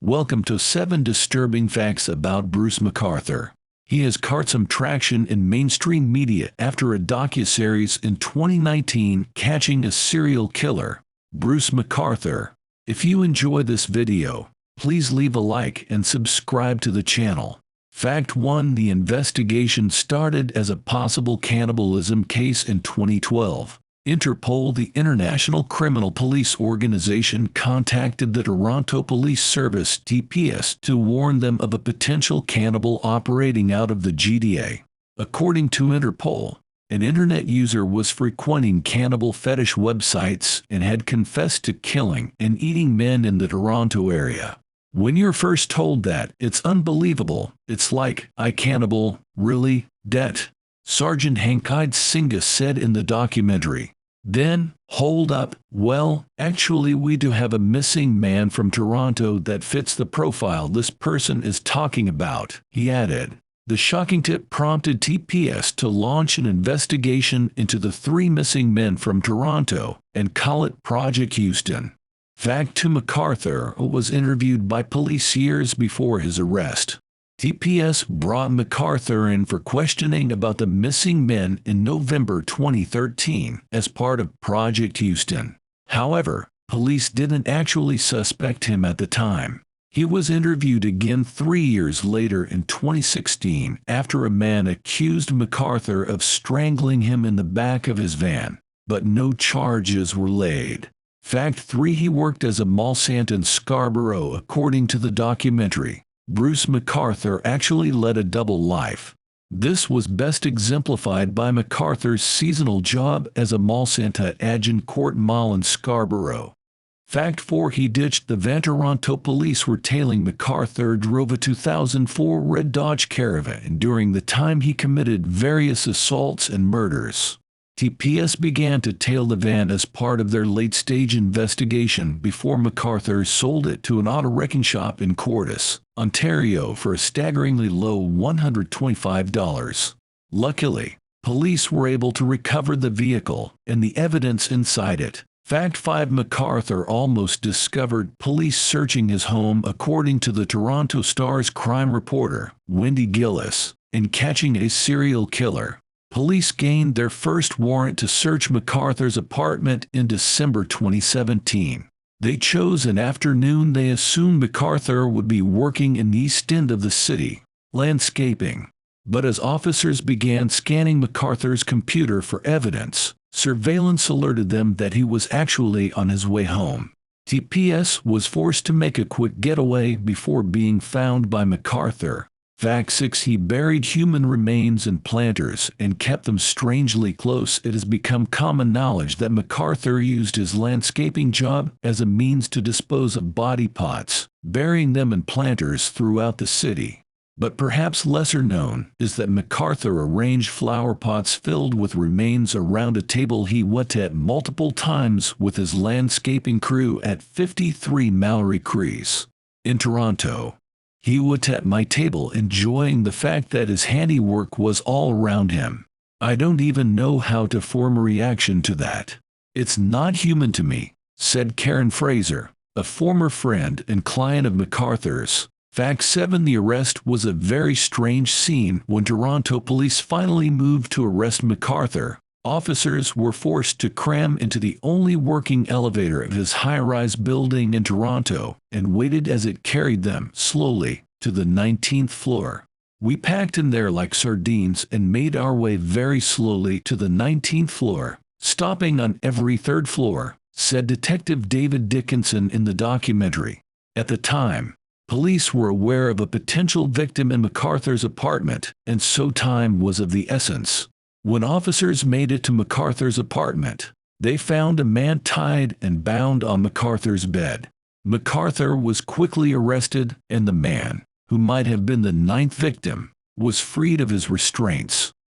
Welcome to 7 Disturbing Facts about Bruce McArthur. He has caught some traction in mainstream media after a docuseries in 2019 catching a serial killer, Bruce McArthur. If you enjoy this video, please leave a like and subscribe to the channel. Fact 1: The investigation started as a possible cannibalism case in 2012. Interpol, the International Criminal Police Organization, contacted the Toronto Police Service (TPS) to warn them of a potential cannibal operating out of the GTA. According to Interpol, an internet user was frequenting cannibal fetish websites and had confessed to killing and eating men in the Toronto area. When you're first told that, it's unbelievable. It's like, "I cannibal? Really? Det?" Sergeant Hankide Singha said in the documentary. Then, hold up, well, actually we do have a missing man from Toronto that fits the profile this person is talking about, he added. The shocking tip prompted TPS to launch an investigation into the 3 missing men from Toronto and call it Project Houston. Fact 2: McArthur was interviewed by police years before his arrest. TPS brought McArthur in for questioning about the missing men in November 2013 as part of Project Houston. However, police didn't actually suspect him at the time. He was interviewed again 3 years later in 2016 after a man accused McArthur of strangling him in the back of his van, but no charges were laid. Fact 3: He worked as a mall Santa in Scarborough. According to the documentary, Bruce McArthur actually led a double life. This was best exemplified by McArthur's seasonal job as a mall Santa at Agincourt Mall in Scarborough. Fact 4: He ditched the van Toronto police were tailing. McArthur drove a 2004 red Dodge Caravan during the time he committed various assaults and murders. TPS began to tail the van as part of their late-stage investigation before McArthur sold it to an auto wrecking shop in Cordis, Ontario for a staggeringly low $125. Luckily, police were able to recover the vehicle and the evidence inside it. Fact 5: McArthur almost discovered police searching his home. According to the Toronto Star's crime reporter, Wendy Gillis, in catching a serial killer, police gained their first warrant to search McArthur's apartment in December 2017. They chose an afternoon they assumed McArthur would be working in the East End of the city, landscaping. But as officers began scanning McArthur's computer for evidence, surveillance alerted them that he was actually on his way home. TPS was forced to make a quick getaway before being found by McArthur. Fact 6: He buried human remains in planters and kept them strangely close. It has become common knowledge that McArthur used his landscaping job as a means to dispose of body parts, burying them in planters throughout the city. But perhaps lesser known is that McArthur arranged flower pots filled with remains around a table he went at multiple times with his landscaping crew at 53 Mallory Crease in Toronto. He would at my table enjoying the fact that his handiwork was all around him. I don't even know how to form a reaction to that. It's not human to me, said Karen Fraser, a former friend and client of McArthur's. Fact 7: The arrest was a very strange scene. When Toronto police finally moved to arrest McArthur, officers were forced to cram into the only working elevator of his high-rise building in Toronto and waited as it carried them slowly to the 19th floor. "We packed in there like sardines and made our way very slowly to the 19th floor, stopping on every 3rd floor," said Detective David Dickinson in the documentary. At the time, police were aware of a potential victim in McArthur's apartment, and so time was of the essence. When officers made it to McArthur's apartment, they found a man tied and bound on McArthur's bed. McArthur was quickly arrested, and the man, who might have been the 9th victim, was freed of his restraints.